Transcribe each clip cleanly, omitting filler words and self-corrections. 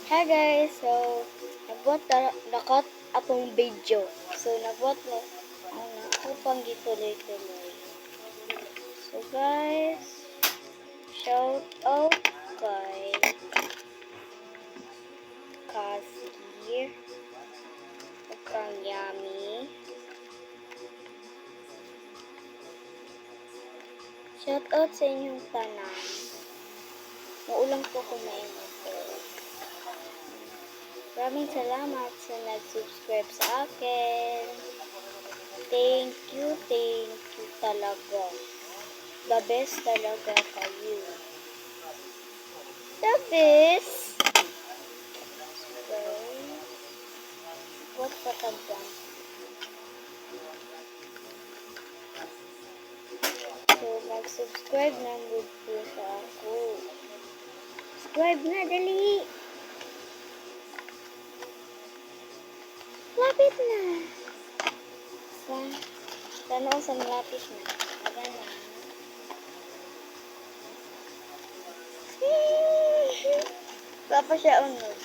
Hi guys, so nagbuat dakot akong video. So nagbuat na ako pang gituloy-tuloy. So guys, shout out kay Kasir, kang Yummy. Shout out sa inyong tanan. Maulang po kumain ito. Maraming salamat sa nag-subscribe sa akin. Thank you talaga. The best talaga kayo. The best. What patagdan? So, mag-subscribe na good po sa ako. Subscribe na, dali! Lapit na! Tanaw sa malapit na. Aga na. Papa siya unod.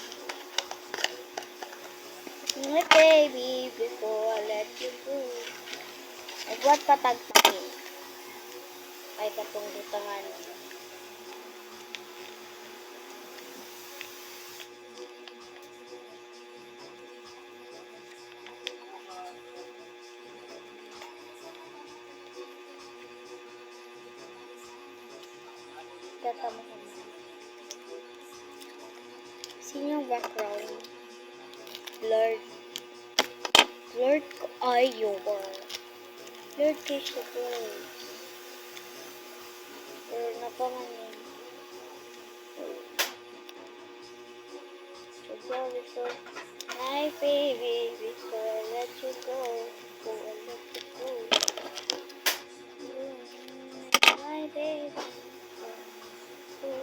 My baby, before I let you go. Nagbuat patagpangin. Ay katong butangan. Katama ko na. Sino background? Blurred. Blurred ko ayo. Blurred kayo siya blurred. Pero napanganin. So go before. My baby, before I let you go. Before I let you go. My baby. Before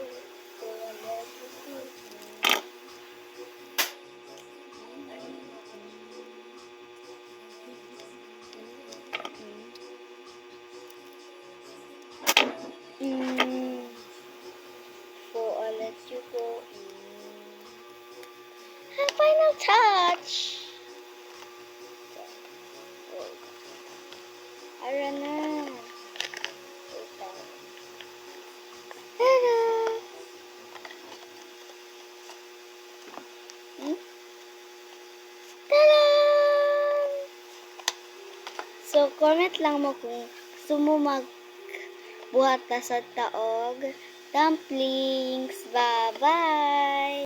I let you go. Before I let you go. And final touch. Ara na. Hello. Tada! So, comment lang mo kung gusto mo magbuhat na sa taog dumplings. Bye-bye!